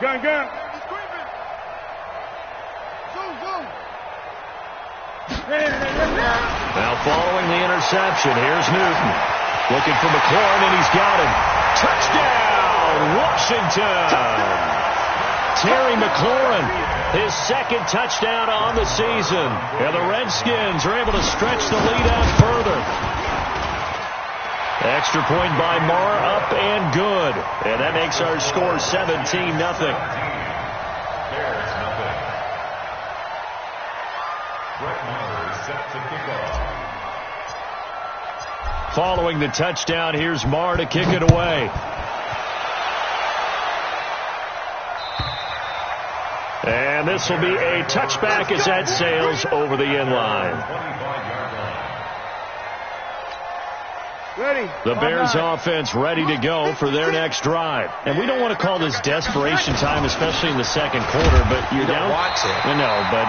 Gun. Now following the interception, here's Newton. Looking for McLaurin, and he's got him. Touchdown, Washington! Terry McLaurin, his second touchdown on the season. And the Redskins are able to stretch the lead out further. Extra point by Marr, up and good. And that makes our score 17-0. Following the touchdown, here's Marr to kick it away. And this will be a touchback as that sails over the end line. The Bears offense ready to go for their next drive. And we don't want to call this desperation time, especially in the second quarter, but you're down. Want to. No, but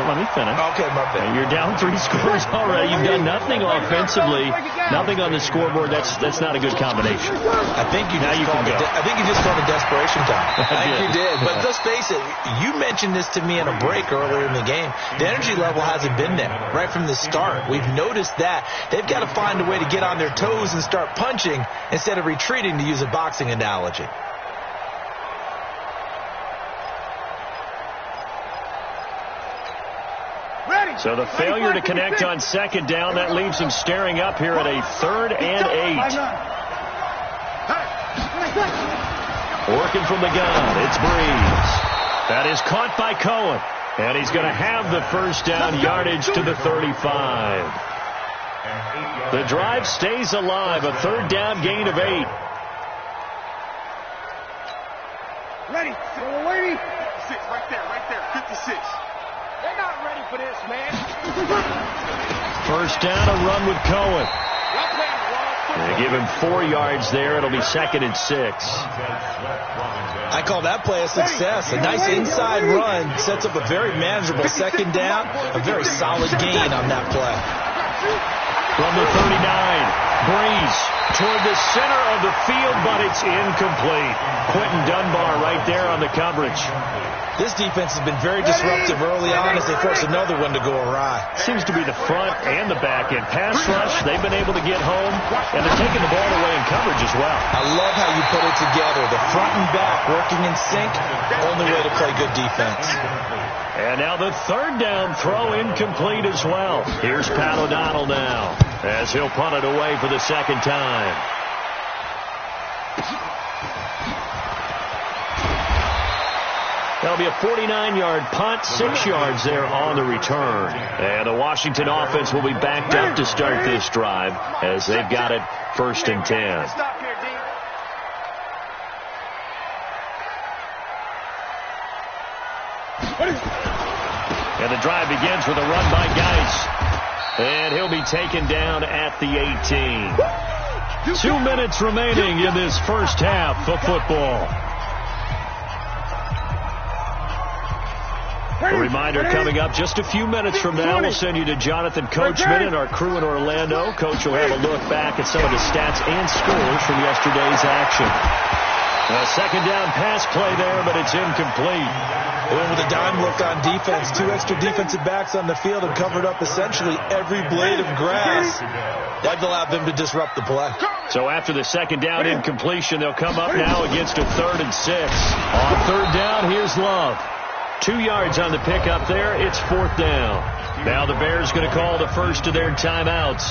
let me finish. Okay, my bad. You're down 3 scores already. You've done nothing offensively, nothing on the scoreboard. That's not a good combination. I think you just called it desperation time. I think you did. But let's face it, you mentioned this to me in a break earlier in the game. The energy level hasn't been there right from the start. We've noticed that. They've got to find a way to get on their toes and start punching instead of retreating, to use a boxing analogy. So the failure to connect on second down, that leaves him staring up here at a 3rd and 8. Working from the gun, it's Breeze. That is caught by Cohen. And he's going to have the first down, yardage to the 35. The drive stays alive, a 3rd down gain of 8. Ready. Waiting. 56, right there. 56. They're not ready for this, man. First down, a run with Cohen. They give him 4 yards there. It'll be 2nd and 6. I call that play a success. A nice inside run sets up a very manageable 2nd down. A very solid gain on that play. From the 39, Breeze toward the center of the field, but it's incomplete. Quentin Dunbar right there on the coverage. This defense has been very disruptive early on as they force another one to go awry. Seems to be the front and the back end. Pass rush, they've been able to get home, and they're taking the ball away in coverage as well. I love how you put it together. The front and back working in sync, only way to play good defense. And now the 3rd down throw incomplete as well. Here's Pat O'Donnell now as he'll punt it away for the 2nd time. That'll be a 49-yard punt, 6 yards there on the return. And the Washington offense will be backed up to start this drive as they've got it 1st and 10. And the drive begins with a run by Geis. And he'll be taken down at the 18. 2 minutes remaining in this first half of football. A reminder coming up just a few minutes from now, we'll send you to Jonathan Coachman and our crew in Orlando. Coach will have a look back at some of the stats and scores from yesterday's action. A 2nd down pass play there, but it's incomplete. Well, with a dime look on defense, 2 extra defensive backs on the field and covered up essentially every blade of grass. That allowed them to disrupt the play. So after the 2nd down incompletion, they'll come up now against a 3rd and 6. On 3rd down, here's Love. 2 yards on the pickup there. It's 4th down. Now the Bears going to call the first of their timeouts.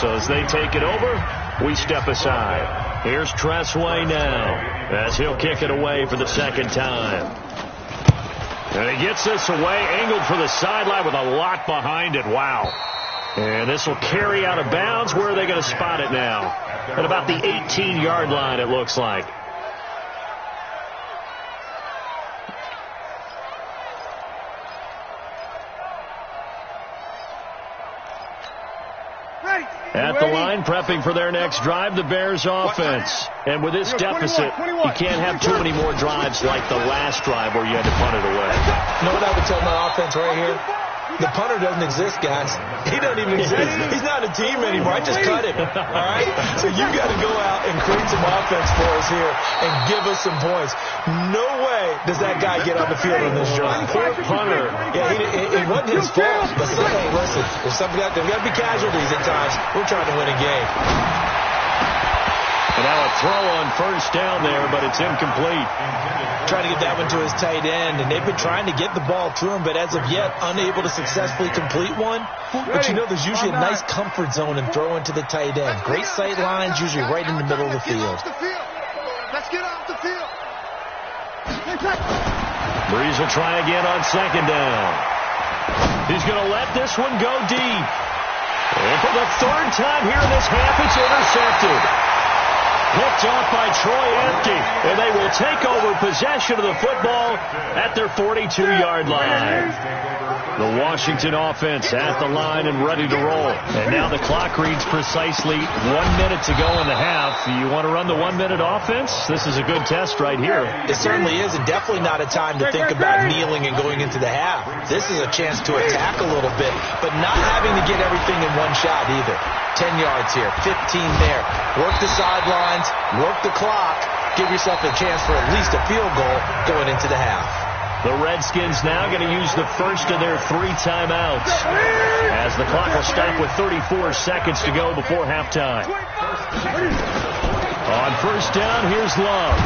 So as they take it over, we step aside. Here's Tressway now as he'll kick it away for the 2nd time. And he gets this away, angled for the sideline with a lot behind it. Wow. And this will carry out of bounds. Where are they going to spot it now? At about the 18-yard line, it looks like. At the line, prepping for their next drive, the Bears offense. And with this deficit, you can't have too many more drives like the last drive where you had to punt it away. You know what I would tell my offense right here? The punter doesn't exist, guys. He doesn't even exist. He's not a team anymore. I just cut him. All right? So you got to go out and create some offense for us here and give us some points. No way does that guy get on the field on this drive. Poor punter. Yeah, it wasn't his fault. But hey, listen, there's got to be casualties at times. We're trying to win a game. And now a throw on first down there, but it's incomplete. Trying to get that one to his tight end, and they've been trying to get the ball to him, but as of yet, unable to successly complete one. But you know, there's usually a nice comfort zone in throwing to the tight end. Great sight lines, usually right in the middle of the field. Let's get off the field. Breeze will try again on second down. He's going to let this one go deep. And for the third time here in this half, it's intercepted. Picked off by Troy Empty, and they will take over possession of the football at their 42-yard line. The Washington offense at the line and ready to roll. And now the clock reads precisely 1 minute to go in the half. You want to run the 1 minute offense? This is a good test right here. It certainly is, and definitely not a time to think about kneeling and going into the half. This is a chance to attack a little bit, but not having to get everything in one shot either. 10 yards here, 15 there. Work the sidelines, work the clock, give yourself a chance for at least a field goal going into the half. The Redskins now going to use the first of their 3 timeouts as the clock will stop with 34 seconds to go before halftime. On first down, here's Love.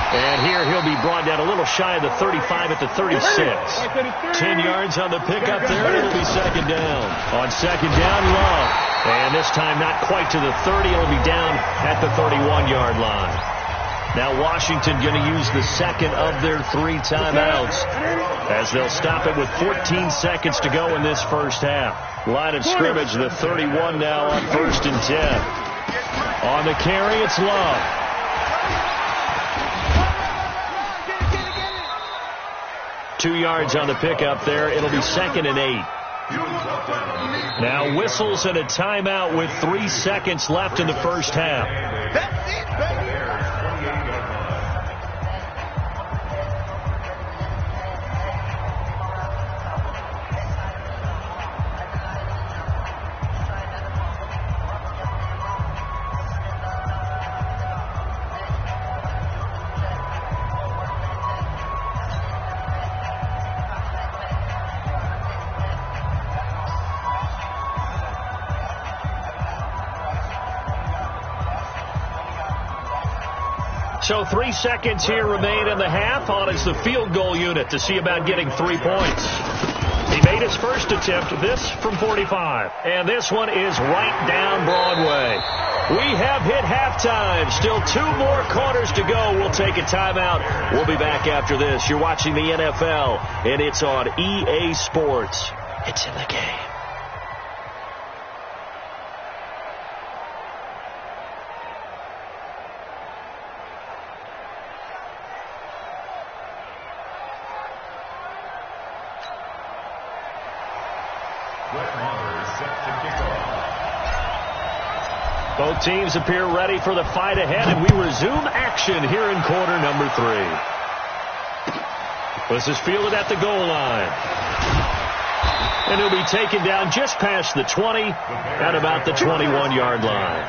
And here he'll be brought down a little shy of the 35 at the 36. 10 yards on the pickup there, and it'll be second down. On second down, Love. And this time not quite to the 30. It'll be down at the 31-yard line. Now Washington going to use the second of their 3 timeouts as they'll stop it with 14 seconds to go in this first half. Line of scrimmage, the 31 now on first and 10. On the carry, it's Love. Two yards on the pickup there. It'll be second and 8. Now whistles and a timeout with 3 seconds left in the first half. That's it, baby. So 3 seconds here remain in the half. On is the field goal unit to see about getting 3 points. He made his first attempt, this from 45. And this one is right down Broadway. We have hit halftime. Still 2 more quarters to go. We'll take a timeout. We'll be back after this. You're watching the NFL, and it's on EA Sports. It's in the game. Both teams appear ready for the fight ahead, and we resume action here in quarter number 3. This is fielded at the goal line. And he'll be taken down just past the 20 at about the 21-yard line.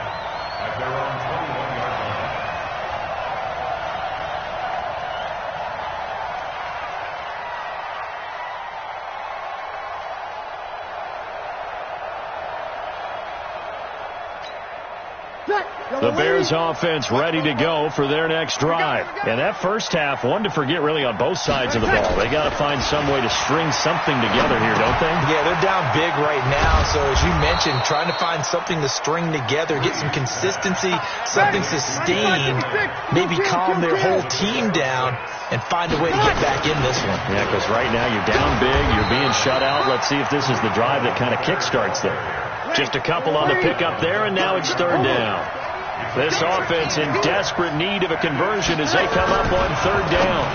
The Bears offense ready to go for their next drive. And that first half, one to forget really on both sides of the ball. They got to find some way to string something together here, don't they? Yeah, they're down big right now. So as you mentioned, trying to find something to string together, get some consistency, something sustained, maybe calm their whole team down and find a way to get back in this one. Yeah, because right now you're down big, you're being shut out. Let's see if this is the drive that kind of kickstarts them. Just a couple on the pickup there, and now it's third down. This offense in desperate need of a conversion as they come up on third down.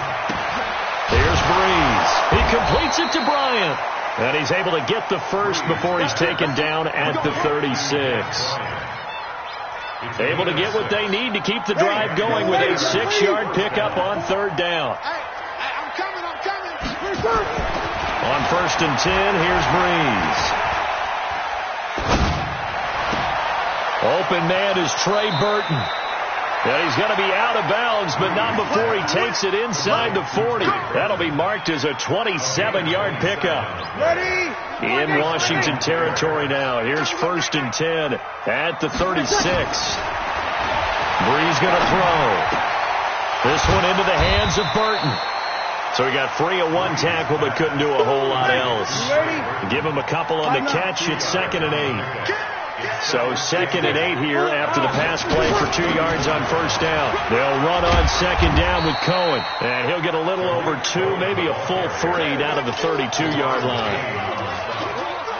Here's Breeze. He completes it to Bryant. And he's able to get the first before he's taken down at the 36. Able to get what they need to keep the drive going with a 6-yard pickup on third down. I'm coming. On 1st and 10, here's Breeze. Open man is Trey Burton. And he's going to be out of bounds, but not before he takes it inside the 40. That'll be marked as a 27-yard pickup. In Washington territory now. Here's 1st and 10 at the 36. Breeze going to throw. This one into the hands of Burton. So he got free of one tackle, but couldn't do a whole lot else. Give him a couple on the catch. It's 2nd and 8. So 2nd and 8 here after the pass play for 2 yards on 1st down. They'll run on 2nd down with Cohen. And he'll get a little over 2, maybe a full 3 down to the 32-yard line.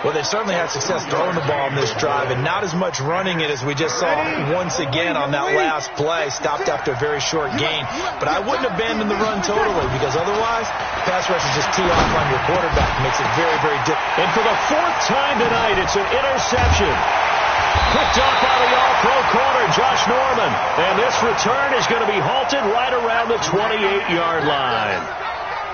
Well, they certainly had success throwing the ball in this drive, and not as much running it as we just saw once again on that last play. Stopped after a very short gain. But I wouldn't abandon the run totally, because otherwise, pass rush is just tee off on your quarterback. Makes it very, very difficult. And for the 4th time tonight, it's an interception. Picked off by the all-pro corner, Josh Norman. And this return is going to be halted right around the 28-yard line.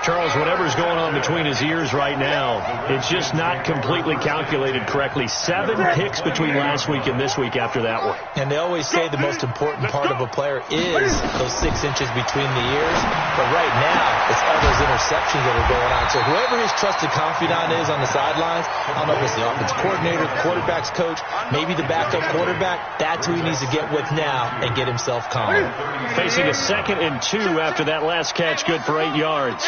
Charles, whatever's going on between his ears right now, it's just not completely calculated correctly. 7 picks between last week and this week after that one. And they always say the most important part of a player is those 6 inches between the ears. But right now, it's all those interceptions that are going on. So whoever his trusted confidant is on the sidelines, I don't know if it's the offensive coordinator, the quarterback's coach, maybe the backup quarterback, that's who he needs to get with now and get himself calm. Facing a 2nd and 2 after that last catch, good for 8 yards.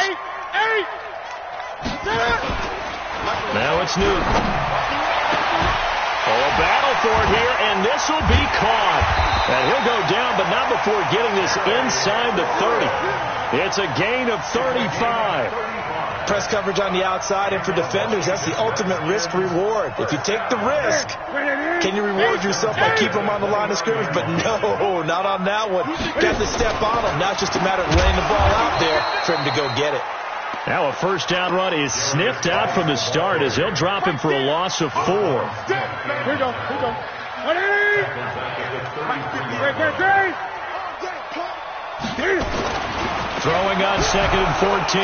Now it's Newton. Oh, a battle for it here, and this will be caught. And he'll go down, but not before getting this inside the 30. It's a gain of 35. Press coverage on the outside, and for defenders, that's the ultimate risk-reward. If you take the risk, can you reward yourself by keeping them on the line of scrimmage? But no, not on that one. Got to step on them. Now it's just a matter of laying the ball out there for him to go get it. Now a 1st down run is sniffed out from the start as he'll drop him for a loss of 4. Here we go. Throwing on 2nd and 14.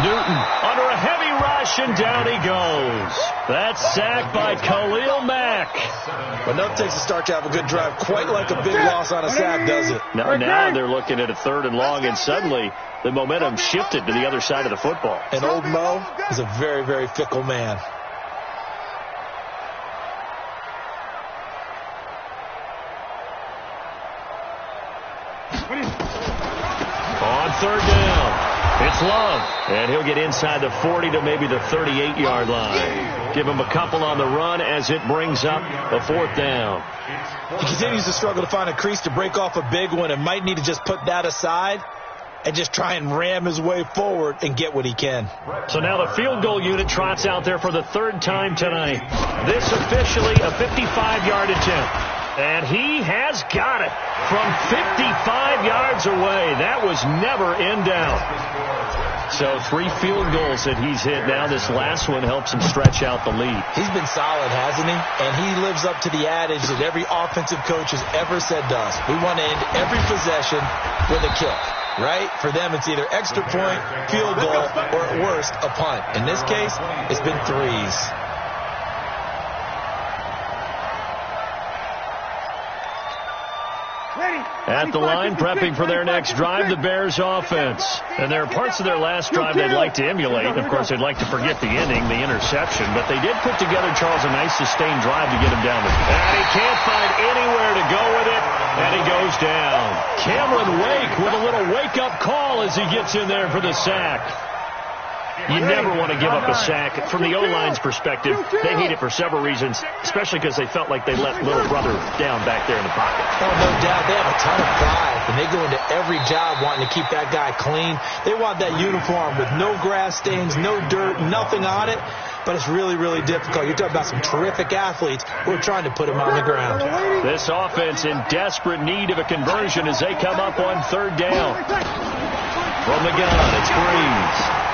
Newton under a heavy rush, and down he goes. That's sacked by Khalil Mack. But enough takes to start to have a good drive. Quite like a big loss on a sack, does it? Now they're looking at a 3rd and long, and suddenly the momentum shifted to the other side of the football. And old Mo is a very, very fickle man. On 3rd down, it's Love. And he'll get inside the 40 to maybe the 38-yard line. Give him a couple on the run as it brings up a 4th down. He continues to struggle to find a crease to break off a big one and might need to just put that aside and just try and ram his way forward and get what he can. So now the field goal unit trots out there for the 3rd time tonight. This officially a 55-yard attempt. And he has got it from 55 yards away. That was never in doubt. So 3 field goals that he's hit now. This last one helps him stretch out the lead. He's been solid, hasn't he? And he lives up to the adage that every offensive coach has ever said to us. We want to end every possession with a kick, right? For them, it's either extra point, field goal, or at worst, a punt. In this case, it's been 3s. At the line, prepping for their next drive, the Bears offense. And there are parts of their last drive they'd like to emulate. Of course, they'd like to forget the ending, the interception. But they did put together, Charles, a nice sustained drive to get him down. And he can't find anywhere to go with it. And he goes down. Cameron Wake with a little wake-up call as he gets in there for the sack. You never want to give up a sack. From the O-line's perspective, they hate it for several reasons, especially because they felt like they let little brother down back there in the pocket. Oh, no doubt. They have a ton of pride, and they go into every job wanting to keep that guy clean. They want that uniform with no grass stains, no dirt, nothing on it, but it's really, really difficult. You're talking about some terrific athletes who are trying to put him on the ground. This offense in desperate need of a conversion as they come up on 3rd down. From the gun, it's Breeze.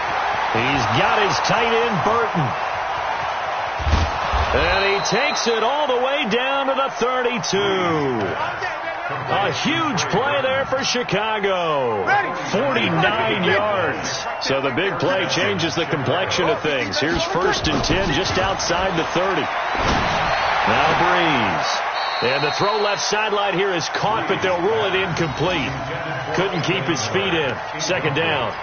He's got his tight end, Burton. And he takes it all the way down to the 32. A huge play there for Chicago. 49 yards. So the big play changes the complexion of things. Here's 1st and 10 just outside the 30. Now Breeze. And the throw left sideline here is caught, but they'll rule it incomplete. Couldn't keep his feet in. 2nd down.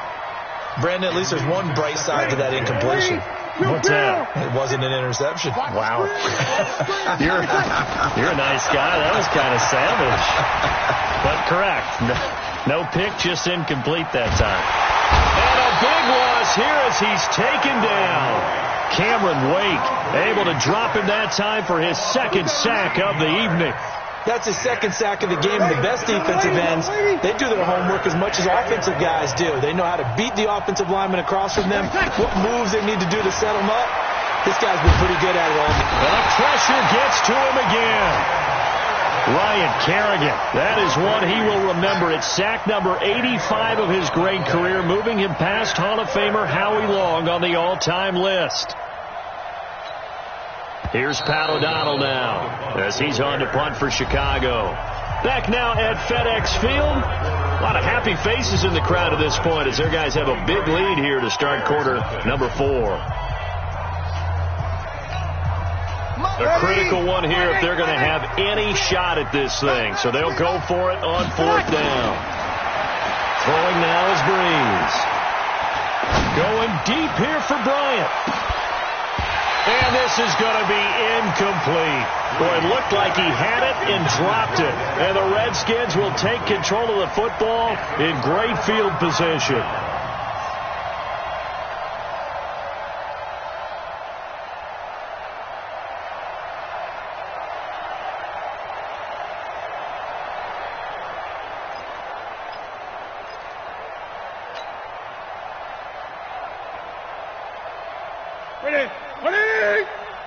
Brandon, at least there's one bright side to that incompletion. What's that? It wasn't an interception. Wow. You're a nice guy. That was kind of savage. But correct. No pick, just incomplete that time. And a big loss here as he's taken down. Cameron Wake able to drop him that time for his 2nd sack of the evening. That's his 2nd sack of the game. The best defensive ends, they do their homework as much as offensive guys do. They know how to beat the offensive lineman across from them, what moves they need to do to set them up. This guy's been pretty good at it all. And the pressure gets to him again. Ryan Kerrigan, that is one he will remember. It's sack number 85 of his great career, moving him past Hall of Famer Howie Long on the all-time list. Here's Pat O'Donnell now as he's on to punt for Chicago. Back now at FedEx Field. A lot of happy faces in the crowd at this point as their guys have a big lead here to start quarter number 4. A critical one here if they're going to have any shot at this thing. So they'll go for it on 4th down. Throwing now is Breeze. Going deep here for Bryant. And this is going to be incomplete. Boy, it looked like he had it and dropped it. And the Redskins will take control of the football in great field position. Ready?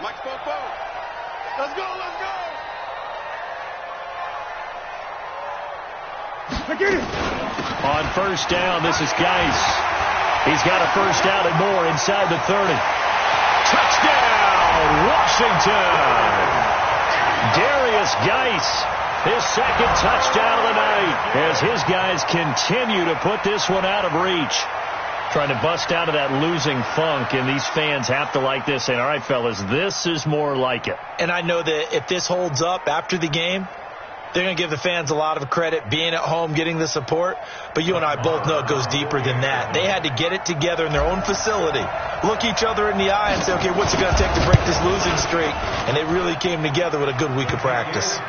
Mike Popo. Let's go. I get it. On 1st down, this is Geis. He's got a 1st down and more inside the 30. Touchdown, Washington. Darius Geis, his 2nd touchdown of the night as his guys continue to put this one out of reach. Trying to bust out of that losing funk, and these fans have to like this, saying, all right, fellas, this is more like it. And I know that if this holds up after the game, they're going to give the fans a lot of credit, being at home, getting the support. But you and I both know it goes deeper than that. They had to get it together in their own facility, look each other in the eye and say, okay, what's it going to take to break this losing streak? And they really came together with a good week of practice.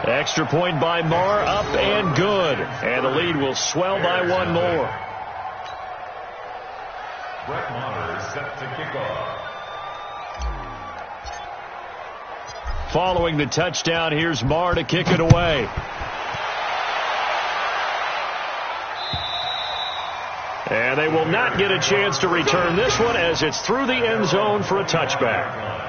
Extra point by Marr, up and good. And the lead will swell by one more. Brett Maher set to kick off. Following the touchdown, here's Marr to kick it away. And they will not get a chance to return this one as it's through the end zone for a touchback.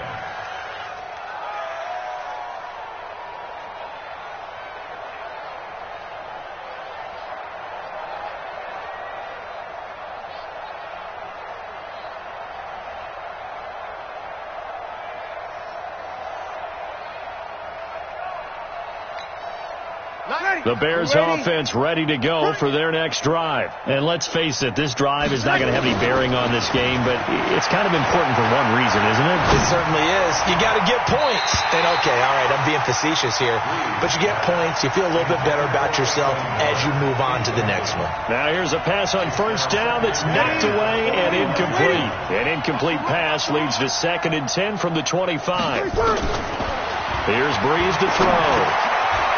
The Bears offense ready to go for their next drive. And let's face it, this drive is not going to have any bearing on this game, but it's kind of important for one reason, isn't it? It certainly is. You got to get points. And okay, all right, I'm being facetious here, but you get points, you feel a little bit better about yourself as you move on to the next one. Now here's a pass on 1st down that's knocked away and incomplete. An incomplete pass leads to 2nd and 10 from the 25. Here's Breeze to throw.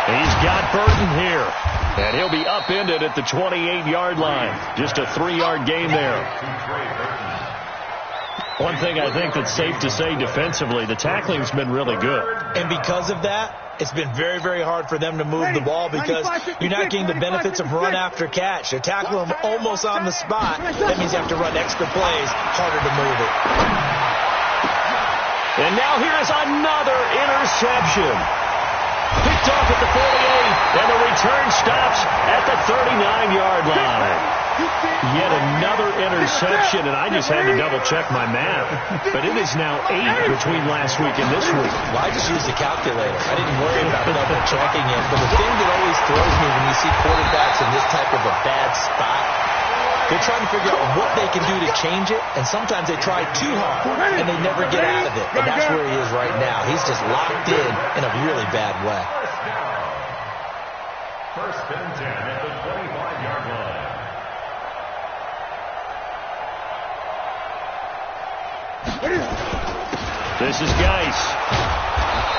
He's got Burton here, and he'll be upended at the 28-yard line. Just a 3-yard gain there. One thing I think that's safe to say defensively, the tackling's been really good. And because of that, it's been very, very hard for them to move the ball because you're not getting the benefits of run after catch. They're tackling them almost on the spot. That means you have to run extra plays, harder to move it. And now here's another interception. Picked off at the 48, and the return stops at the 39-yard line. Yet another interception, and I just had to double-check my math. But it is now 8 between last week and this week. Well, I just used the calculator. I didn't worry about double-checking it. But the thing that always throws me when you see quarterbacks in this type of a bad spot, they're trying to figure out what they can do to change it, and sometimes they try too hard, and they never get out of it. And that's where he is right now. He's just locked in a really bad way. First and 10 at the 25-yard line. This is Geis.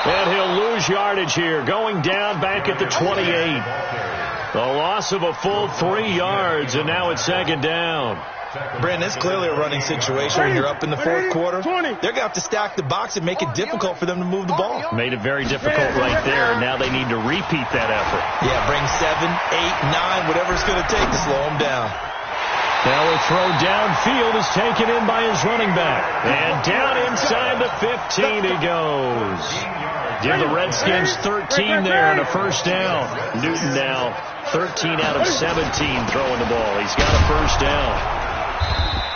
And he'll lose yardage here, going down back at the 28. The loss of a full 3 yards, and now it's second down. Brandon, it's clearly a running situation when you're up in the fourth quarter. They're going to have to stack the box and make it difficult for them to move the ball. Made it very difficult right there, and now they need to repeat that effort. Yeah, bring 7, 8, 9, whatever it's going to take to slow them down. Now a throw downfield is taken in by his running back. And down inside the 15 he goes. Give the Redskins 13 there and a first down. Newton now 13 out of 17 throwing the ball. He's got a first down.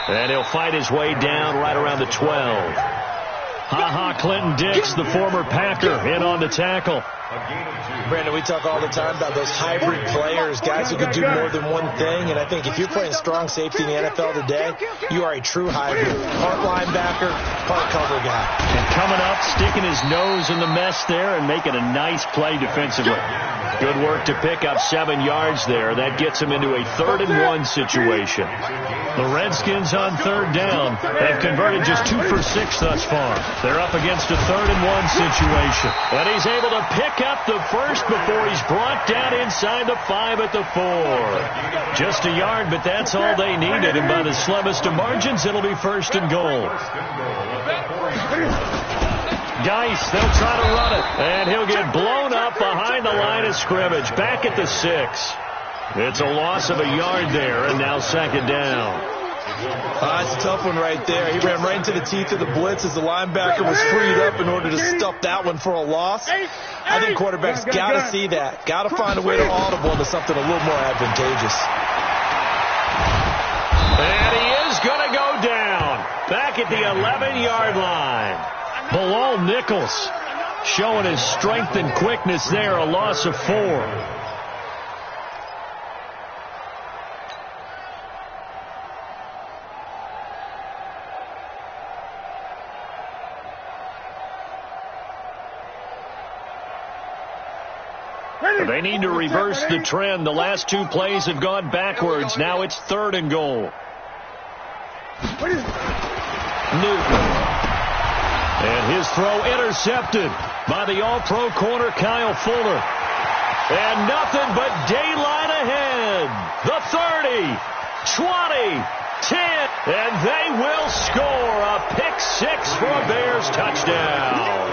And he'll fight his way down right around the 12. Clinton Dix, the former Packer, in on the tackle. Brandon, we talk all the time about those hybrid players, guys who can do more than one thing. And I think if you're playing strong safety in the NFL today, you are a true hybrid. Part linebacker, part cover guy. And coming up, sticking his nose in the mess there and making a nice play defensively. Good work to pick up 7 yards there. That gets him into a 3rd-and-1 situation. The Redskins on 3rd down have converted just 2 for 6 thus far. They're up against a 3rd-and-1 situation. And he's able to pick up the first before he's brought down inside the 5 at the 4. Just a yard, but that's all they needed. And by the slimmest of margins, it'll be 1st and goal. Geis, they'll try to run it. And he'll get blown up behind the line of scrimmage. Back at the 6. It's a loss of a yard there, and now 2nd down. It's a tough one right there. He ran right into the teeth of the blitz as the linebacker was freed up in order to stuff that one for a loss. I think quarterbacks got to see that. Got to find a way to audible into something a little more advantageous. And he is going to go down. Back at the 11-yard line. Bilal Nichols showing his strength and quickness there. A loss of 4. They need to reverse the trend. The last 2 plays have gone backwards. Now it's 3rd and goal. Newton. And his throw intercepted by the all-pro corner Kyle Fuller. And nothing but daylight ahead. The 30, 20, 10. And they will score a pick-6 for a Bears touchdown.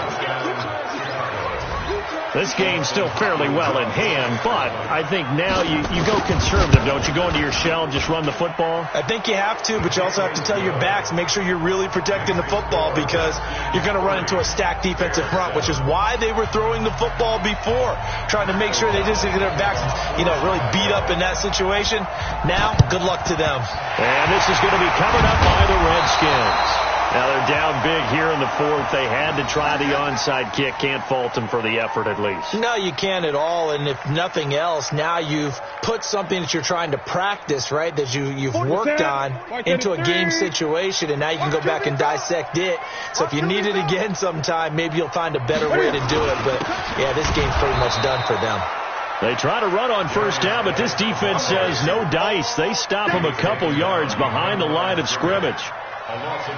This game's still fairly well in hand, but I think now you go conservative, don't you? Go into your shell and just run the football? I think you have to, but you also have to tell your backs, make sure you're really protecting the football because you're going to run into a stacked defensive front, which is why they were throwing the football before, trying to make sure they didn't get their backs, really beat up in that situation. Now, good luck to them. And this is going to be covered up by the Redskins. Now they're down big here in the 4th. They had to try the onside kick. Can't fault them for the effort at least. No, you can't at all. And if nothing else, now you've put something that you're trying to practice, right, that you've worked on into a game situation, and now you can go back and dissect it. So if you need it again sometime, maybe you'll find a better way to do it. But, yeah, this game's pretty much done for them. They try to run on 1st down, but this defense says no dice. They stop them a couple yards behind the line of scrimmage.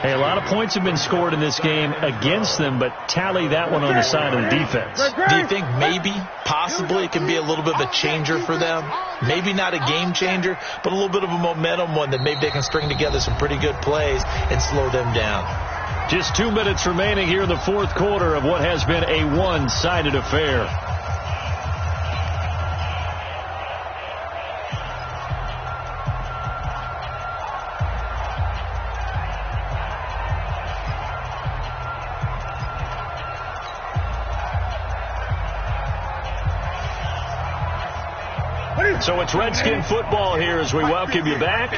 Hey, a lot of points have been scored in this game against them, but tally that one on the side of the defense. Do you think maybe, possibly, it can be a little bit of a changer for them? Maybe not a game changer, but a little bit of a momentum one that maybe they can string together some pretty good plays and slow them down. Just 2 minutes remaining here in the 4th quarter of what has been a one-sided affair. So it's Redskin football here as we welcome you back.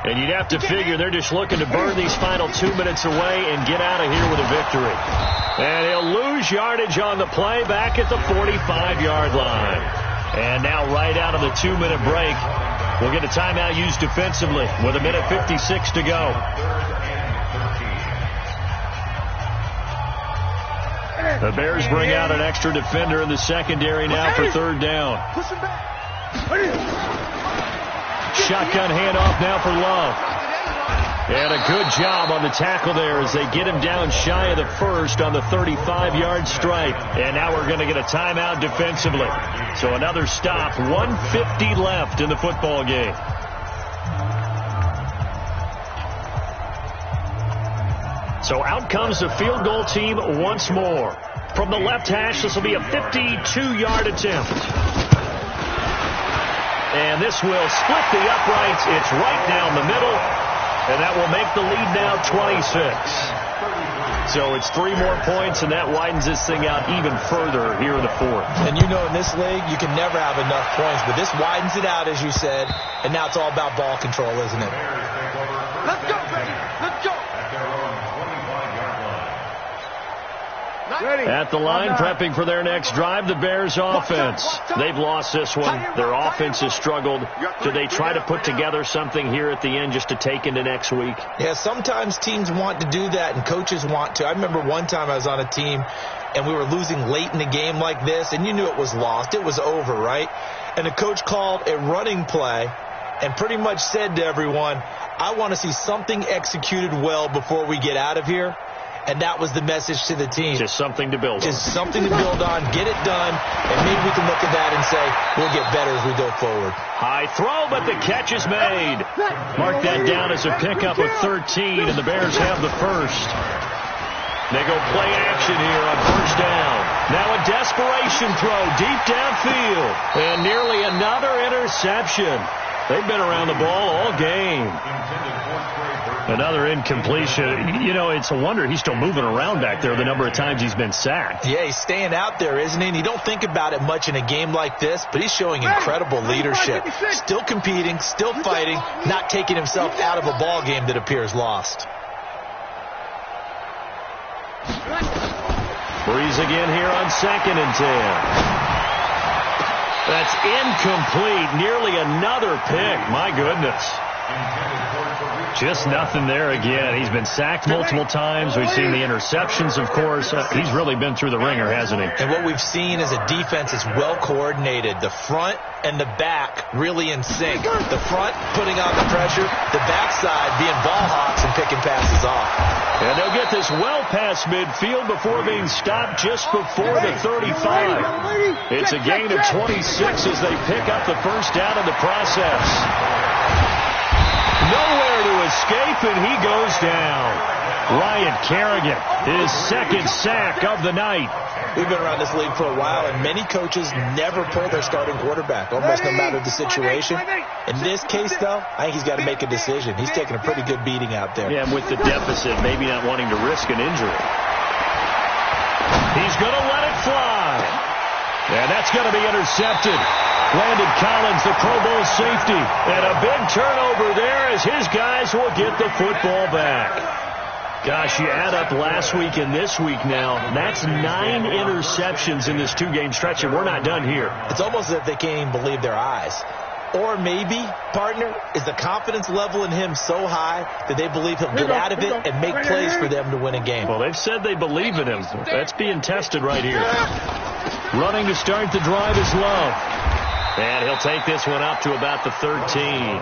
And you'd have to figure they're just looking to burn these final 2 minutes away and get out of here with a victory. And he'll lose yardage on the play back at the 45-yard line. And now right out of the 2-minute break, we'll get a timeout used defensively with 1:56 to go. The Bears bring out an extra defender in the secondary now for 3rd down. Shotgun handoff now for Love. And a good job on the tackle there as they get him down shy of the first on the 35-yard stripe. And now we're going to get a timeout defensively. So another stop, 1:50 left in the football game. So out comes the field goal team once more. From the left hash, this will be a 52-yard attempt. And this will split the uprights. It's right down the middle. And that will make the lead now 26. So it's 3 more points, and that widens this thing out even further here in the 4th. And you know in this league, you can never have enough points. But this widens it out, as you said. And now it's all about ball control, isn't it? Let's go, baby. Let's go. At the line, prepping for their next drive, the Bears offense. They've lost this one. Their offense has struggled. Do they try to put together something here at the end just to take into next week? Yeah, sometimes teams want to do that and coaches want to. I remember one time I was on a team and we were losing late in the game like this, and you knew it was lost. It was over, right? And the coach called a running play and pretty much said to everyone, I want to see something executed well before we get out of here. And that was the message to the team. Just something to build on. Just something to build on, get it done, and maybe we can look at that and say we'll get better as we go forward. High throw, but the catch is made. Mark that down as a pickup of 13, and the Bears have the first. They go play action here on 1st down. Now a desperation throw deep downfield. And nearly another interception. They've been around the ball all game. Another incompletion. You know, it's a wonder he's still moving around back there the number of times he's been sacked. Yeah, he's staying out there, isn't he? And you don't think about it much in a game like this, but he's showing incredible leadership. Still competing, still fighting, not taking himself out of a ball game that appears lost. Breeze again here on 2nd and 10. That's incomplete. Nearly another pick. My goodness. Just nothing there again. He's been sacked multiple times. We've seen the interceptions, of course. He's really been through the ringer, hasn't he? And what we've seen is a defense that's well coordinated. The front and the back really in sync. The front putting on the pressure. The backside being ball hawks and picking passes off. And they'll get this well past midfield before being stopped just before the 35. It's a gain of 26 as they pick up the first down in the process. Nowhere to escape, and he goes down. Ryan Kerrigan, his 2nd sack of the night. We've been around this league for a while, and many coaches never pull their starting quarterback, almost no matter the situation. In this case, though, I think he's got to make a decision. He's taking a pretty good beating out there. Yeah, and with the deficit, maybe not wanting to risk an injury. He's going to let it fly. And that's going to be intercepted. Landon Collins, the Pro Bowl safety. And a big turnover there as his guys will get the football back. Gosh, you add up last week and this week now. That's 9 interceptions in this 2-game stretch, and we're not done here. It's almost as if they can't even believe their eyes. Or maybe, partner, is the confidence level in him so high that they believe he'll get out of it and make plays for them to win a game. Well, they've said they believe in him. That's being tested right here. Running to start the drive is Love. And he'll take this one up to about the 13.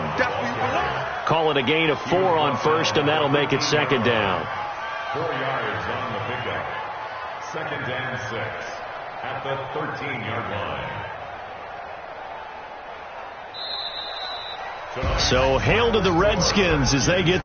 Call it a gain of 4 on 1st, and that'll make it 2nd down. 4 yards on the pickup. 2nd and 6 at the 13-yard line. So hail to the Redskins as they get